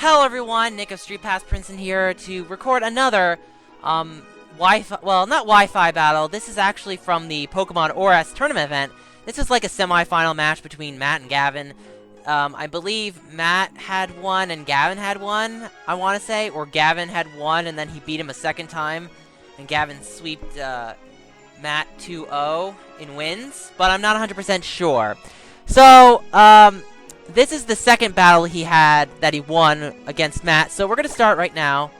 Hello everyone, Nick of StreetPass Princeton here to record another Wi-Fi, well, not Wi-Fi battle. This is actually from the Pokemon ORAS tournament event. This is like a semi-final match between Matt and Gavin. I believe Matt had one and Gavin had one, I want to say, or Gavin had one and then he beat him a second time, and Gavin sweeped Matt 2-0 in wins, but I'm not 100% sure. So, this is the second battle he had that he won against Matt, so we're going to start right now.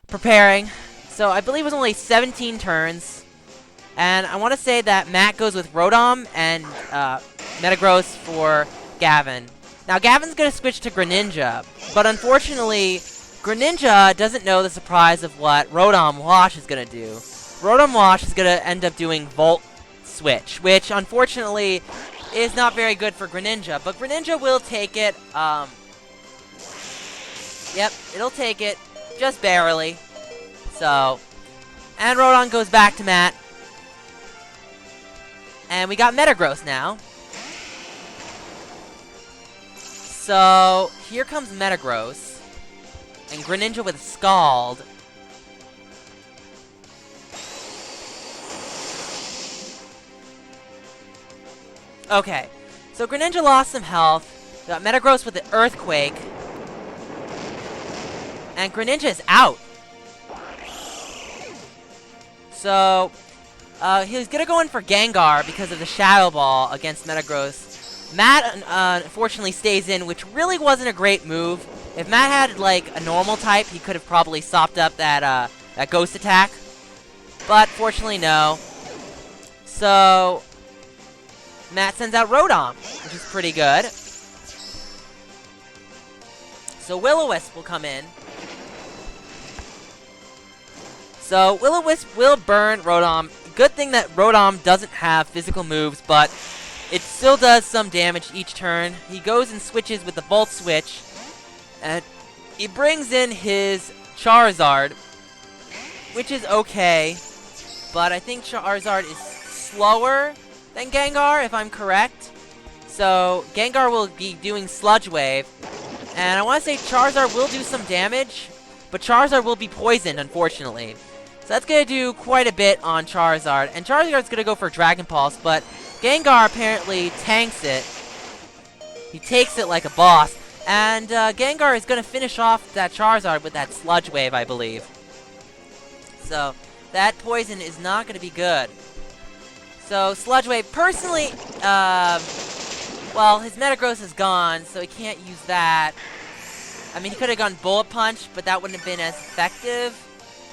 Preparing. So I believe it was only 17 turns, and I want to say that Matt goes with Rotom and Metagross for Gavin. Now Gavin's going to switch to Greninja, but unfortunately Greninja doesn't know the surprise of what Rotom Wash is going to do. Rotom Wash is going to end up doing Volt Switch, which unfortunately is not very good for Greninja, but Greninja will take it. Yep, it'll take it, just barely. So, and Rotom goes back to Matt. And we got Metagross now. So, here comes Metagross. And Greninja with Scald. Okay, so Greninja lost some health. We got Metagross with the Earthquake. And Greninja is out. So, he's gonna go in for Gengar because of the Shadow Ball against Metagross. Matt, unfortunately, stays in, which really wasn't a great move. If Matt had, like, a normal type, he could have probably sopped up that, that Ghost attack. But, fortunately, no. So Matt sends out Rotom, which is pretty good. So Will-O-Wisp will come in. So Will-O-Wisp will burn Rotom. Good thing that Rotom doesn't have physical moves, but it still does some damage each turn. He goes and switches with the Volt Switch. And he brings in his Charizard, which is okay. But I think Charizard is slower than Gengar, if I'm correct. So Gengar will be doing Sludge Wave. And I want to say Charizard will do some damage, but Charizard will be poisoned, unfortunately. So that's going to do quite a bit on Charizard. And Charizard's going to go for Dragon Pulse, but Gengar apparently tanks it. He takes it like a boss. And Gengar is going to finish off that Charizard with that Sludge Wave, I believe. So that poison is not going to be good. So, Sludge Wave, personally, well, his Metagross is gone, so he can't use that. I mean, he could have gone Bullet Punch, but that wouldn't have been as effective.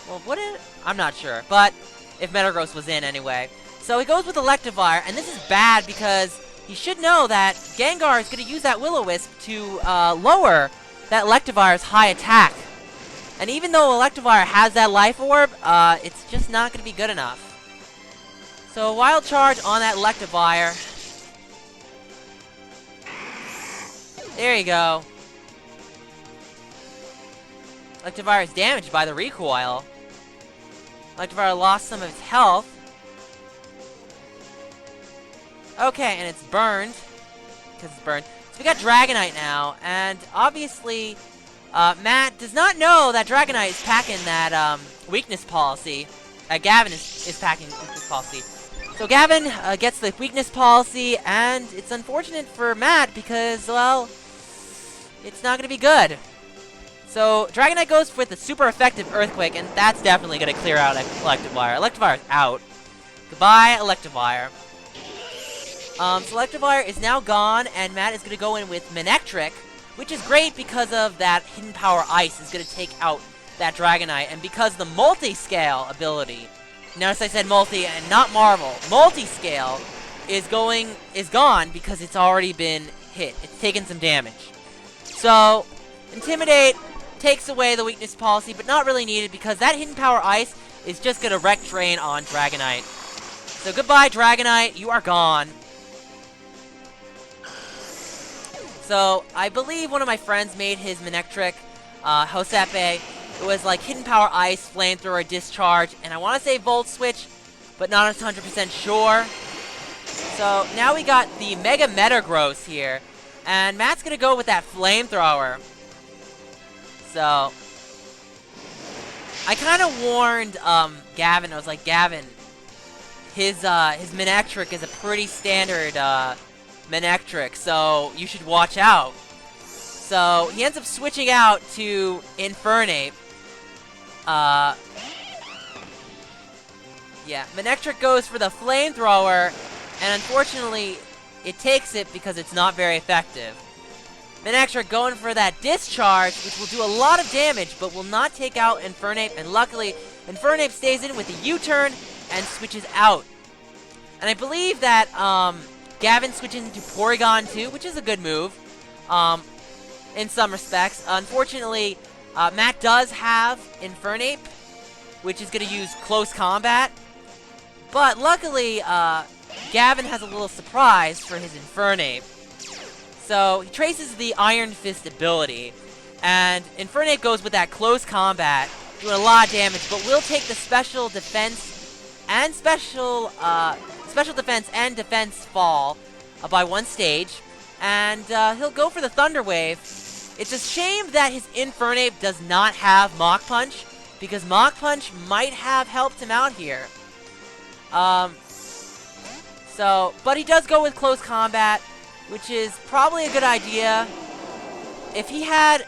Well, would it? I'm not sure, but if Metagross was in anyway. So he goes with Electivire, and this is bad because he should know that Gengar is going to use that Will-O-Wisp to lower that Electivire's high attack. And even though Electivire has that Life Orb, it's just not going to be good enough. So, Wild Charge on that Electivire. There you go. Electivire is damaged by the recoil. Electivire lost some of its health. Okay, and it's burned. Because it's burned. So we got Dragonite now, and obviously, Matt does not know that Dragonite is packing that, weakness policy. Gavin is packing weakness policy. So Gavin gets the weakness policy, and it's unfortunate for Matt because, well, it's not going to be good. So Dragonite goes with the super effective Earthquake, and that's definitely going to clear out Electivire. Electivire is out. Goodbye, Electivire. So Electivire is now gone, and Matt is going to go in with Manectric, which is great because of that Hidden Power Ice is going to take out that Dragonite, and because the Multi-Scale ability. Notice I said multi and not Marvel. Multi-Scale is gone because it's already been hit. It's taken some damage. So, Intimidate takes away the weakness policy, but not really needed because that Hidden Power Ice is just going to wreck Drain on Dragonite. So goodbye, Dragonite. You are gone. So, I believe one of my friends made his Manectric, Hosepe. It was like Hidden Power Ice, Flamethrower, Discharge, and I want to say Volt Switch, but not 100% sure. So now we got the Mega Metagross here, and Matt's going to go with that Flamethrower. So I kind of warned Gavin. I was like, Gavin, his Manectric is a pretty standard Manectric, so you should watch out. So he ends up switching out to Infernape. Yeah, Manectric goes for the Flamethrower, and unfortunately, it takes it because it's not very effective. Manectric going for that Discharge, which will do a lot of damage, but will not take out Infernape, and luckily, Infernape stays in with a U-turn and switches out. And I believe that Gavin switches into Porygon too, which is a good move in some respects. Unfortunately, Matt does have Infernape, which is going to use Close Combat. But luckily, Gavin has a little surprise for his Infernape. So he traces the Iron Fist ability, and Infernape goes with that Close Combat, doing a lot of damage, but will take the special defense and defense fall by one stage, and he'll go for the Thunder Wave. It's a shame that his Infernape does not have Mach Punch, because Mach Punch might have helped him out here. But he does go with Close Combat, which is probably a good idea. If he had,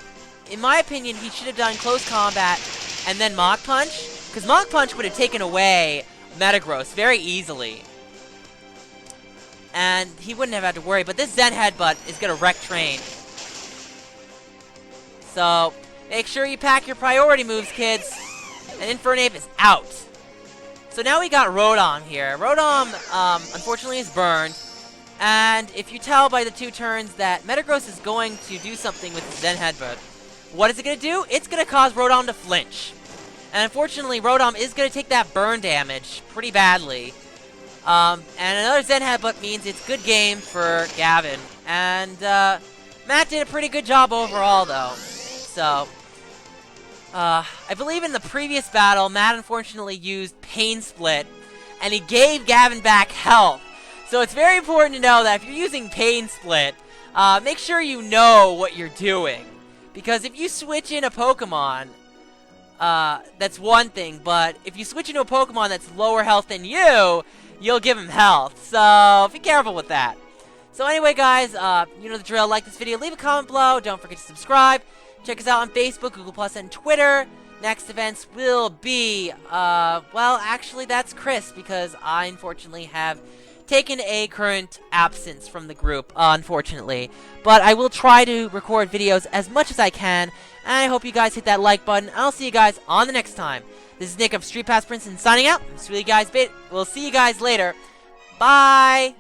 in my opinion, he should have done Close Combat and then Mach Punch, because Mach Punch would have taken away Metagross very easily. And he wouldn't have had to worry, but this Zen Headbutt is going to wreck Train. So, make sure you pack your priority moves, kids. And Infernape is out. So now we got Rotom here. Rotom, unfortunately, is burned. And if you tell by the 2 turns that Metagross is going to do something with his Zen Headbutt, what is it going to do? It's going to cause Rotom to flinch. And unfortunately, Rotom is going to take that burn damage pretty badly. And another Zen Headbutt means it's good game for Gavin. And Matt did a pretty good job overall, though. So, I believe in the previous battle, Matt unfortunately used Pain Split, and he gave Gavin back health. So it's very important to know that if you're using Pain Split, make sure you know what you're doing. Because if you switch in a Pokemon, that's one thing, but if you switch into a Pokemon that's lower health than you'll give him health. So be careful with that. So anyway, guys, you know the drill. Like this video, leave a comment below. Don't forget to subscribe. Check us out on Facebook, Google+, and Twitter. Next events will be, well, actually, that's Chris, because I, unfortunately, have taken a current absence from the group, unfortunately. But I will try to record videos as much as I can, and I hope you guys hit that like button. I'll see you guys on the next time. This is Nick of StreetPass Princeton signing out. We'll see you guys later. Bye!